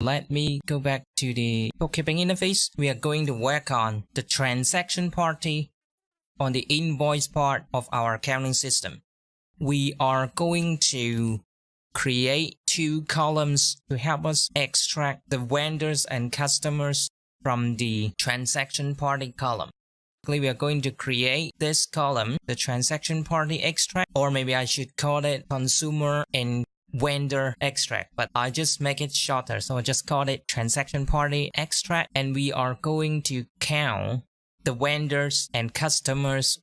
Let me go back to the bookkeeping interface. We are going to work on the transaction party on the invoice part of our accounting system. We are going to create two columns to help us extract the vendors and customers from the transaction party column. We are going to create this column, the transaction party extract, or maybe I should call it consumer and vendor extract, but I just make it shorter, so I just call it transaction party extract, and we are going to count the vendors and customers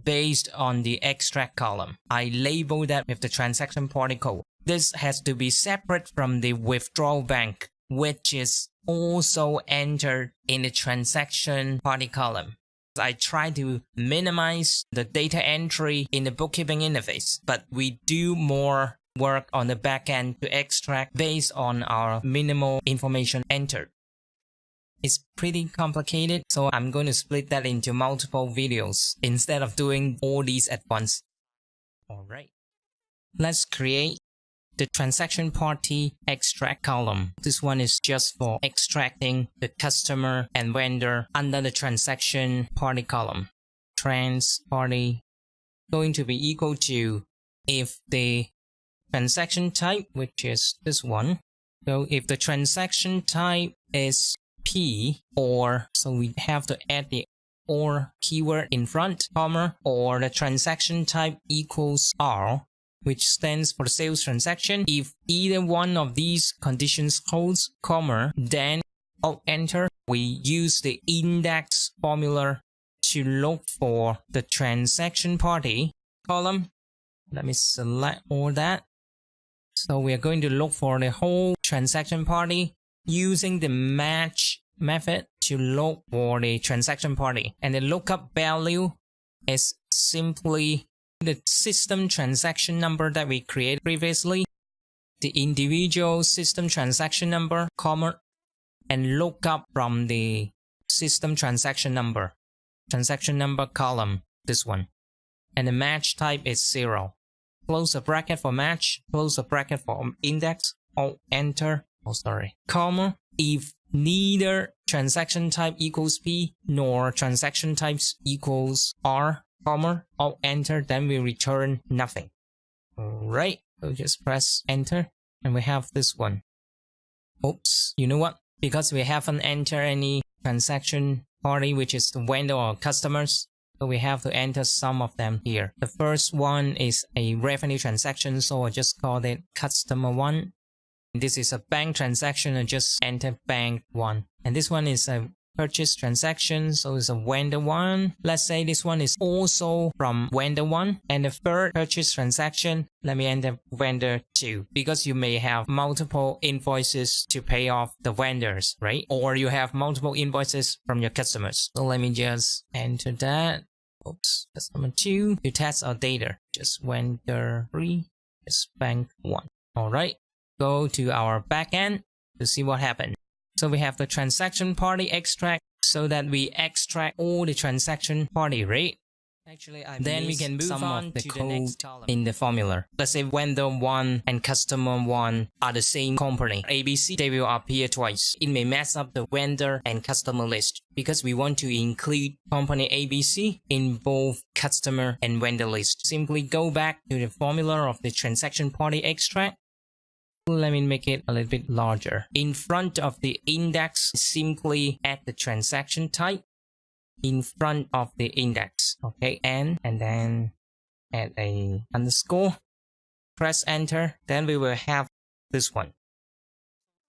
based on the extract column. I label that with the transaction party code. This has to be separate from the withdrawal bank, which is also entered in the transaction party column. I try to minimize the data entry in the bookkeeping interface, but we do more work on the backend to extract based on our minimal information entered. It's pretty complicated, so I'm going to split that into multiple videos instead of doing all these at once. Alright, let's create the transaction party extract column. This one is just for extracting the customer and vendor under the transaction party column. Trans party going to be equal to if the transaction type, which is this one. So if the transaction type is P, or, so we have to add the or keyword in front, comma, or the transaction type equals R, which stands for the sales transaction. If either one of these conditions holds, comma, then Alt Enter. We use the index formula to look for the transaction party column. Let me select all that. So we are going to look for the whole transaction party using the match method to look for the transaction party. And the lookup value is simply the system transaction number that we created previously, the individual system transaction number, comma, and lookup from the system transaction number column, this one. And the match type is 0. Close the bracket for match, close the bracket for index, Alt Enter, comma. If neither transaction type equals P nor transaction types equals R, comma, Alt Enter, then we return nothing. Alright, so just press Enter, and we have this one. Oops, you know what? Because we haven't entered any transaction party, which is the vendor or customers, so we have to enter some of them here. The first one is a revenue transaction, so I just call it customer 1. This is a bank transaction, I just enter bank 1. And this one is a purchase transaction, so it's a vendor 1. Let's say this one is also from vendor 1. And the third purchase transaction, let me enter vendor 2, because you may have multiple invoices to pay off the vendors, right? Or you have multiple invoices from your customers. So let me just enter that. Oops, customer 2 to test our data. Just vendor 3, just bank 1. Alright, go to our backend to see what happened. So we have the transaction party extract, so that we extract all the transaction party, right? Actually, then we can move on to the next column in the formula. Let's say vendor 1 and customer 1 are the same company, ABC, they will appear twice. It may mess up the vendor and customer list because we want to include company ABC in both customer and vendor list. Simply go back to the formula of the transaction party extract. Let me make it a little bit larger. In front of the index, simply add the transaction type in front of the index. Okay, and then add a underscore. Press enter. Then we will have this one.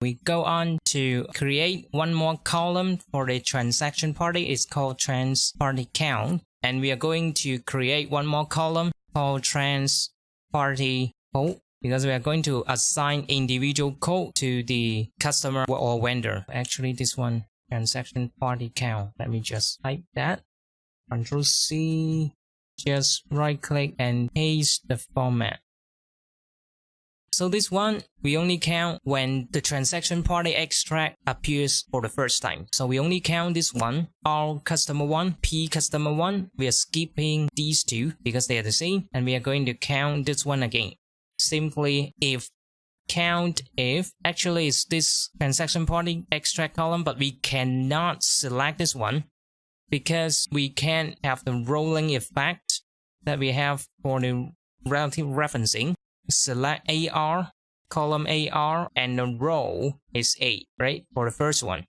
We go on to create one more column for the transaction party. It's called trans party count. And we are going to create one more column called trans party code, because we are going to assign individual code to the customer or vendor. Actually, this one, transaction party count. Let me just type that. Control C. Just right click and paste the format. So this one, we only count when the transaction party extract appears for the first time. So we only count this one, R customer 1, P customer 1. We are skipping these two because they are the same. And we are going to count this one again. Simply if count if. Actually, it's this transaction party extract column, but we cannot select this one because we can't have the rolling effect that we have for the relative referencing. Select AR, column AR, and the row is 8, right? For the first one.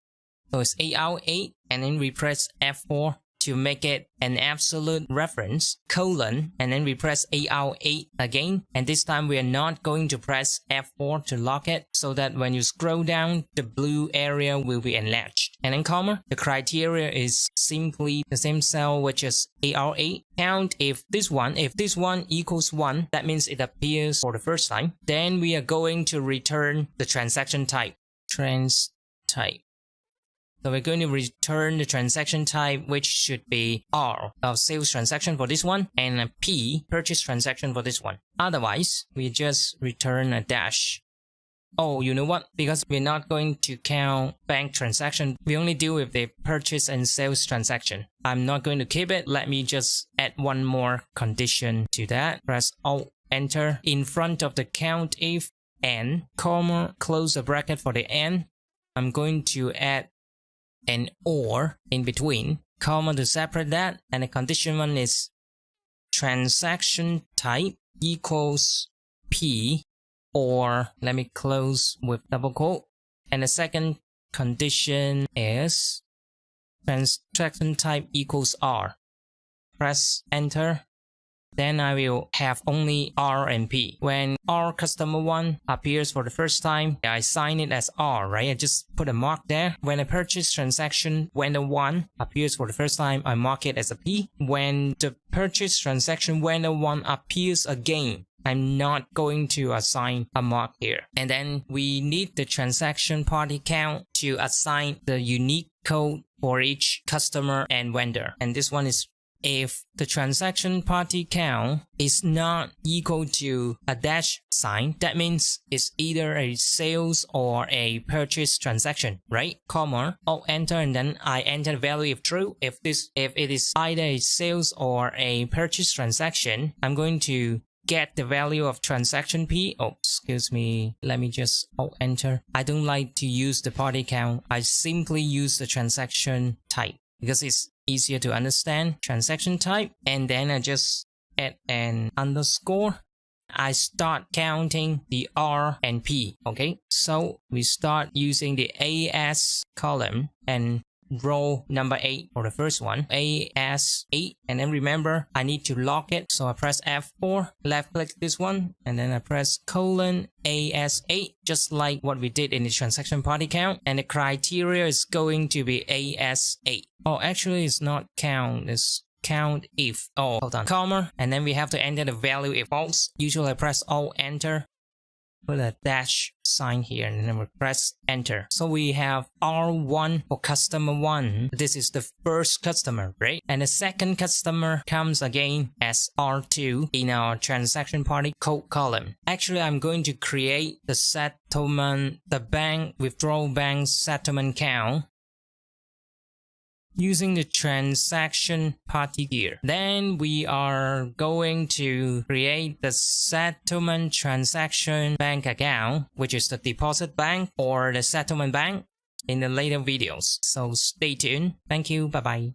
So it's AR 8, and then we press F4 to make it an absolute reference, colon, and then we press AR 8 again. And this time we are not going to press F4 to lock it, so that when you scroll down, the blue area will be enlarged. And then comma, the criteria is simply the same cell, which is AR 8. Count if this one equals 1, that means it appears for the first time. Then we are going to return the transaction type, trans type. So we're going to return the transaction type, which should be R of sales transaction for this one, and a P, purchase transaction for this one. Otherwise, we just return a dash. Oh, you know what? Because we're not going to count bank transaction, we only deal with the purchase and sales transaction. I'm not going to keep it. Let me just add one more condition to that. Press Alt, Enter. In front of the count if N, comma, close the bracket for the N. I'm going to add an OR in between, comma to separate that, and the condition one is transaction type equals P, or let me close with double quote, and the second condition is transaction type equals R. Press enter. Then I will have only R and P. When R customer 1 appears for the first time, I sign it as R, right? I just put a mark there. When a purchase transaction vendor 1 appears for the first time, I mark it as a P. When the purchase transaction vendor 1 appears again, I'm not going to assign a mark here. And then we need the transaction party count to assign the unique code for each customer and vendor. And this one is if the transaction party count is not equal to a dash sign, that means it's either a sales or a purchase transaction, right? Comma, Alt enter, and then I enter the value if true. If it is either a sales or a purchase transaction, I'm going to get the value of transaction P. Oh, excuse me. Let me just Alt enter. I don't like to use the party count. I simply use the transaction type because it's easier to understand. Transaction type, and then I just add an underscore. I start counting the R and P. Okay, so we start using the AS column and row number 8 for the first one, AS8, and then remember I need to lock it, so I press F4, left click this one, and then I press colon AS8, just like what we did in the transaction party count, and the criteria is going to be AS8. Oh, actually it's not count, it's count if. Oh, hold on, comma, and then we have to enter the value if false. Usually I press Alt enter, put a dash sign here, and then we press enter. So we have R1 for customer 1. This is the first customer, right? And the second customer comes again as R2 in our transaction party code column. Actually, I'm going to create the settlement, the bank withdrawal bank settlement count using the transaction party here. Then we are going to create the settlement transaction bank account, which is the deposit bank or the settlement bank, in the later videos. So stay tuned. Thank you. Bye bye.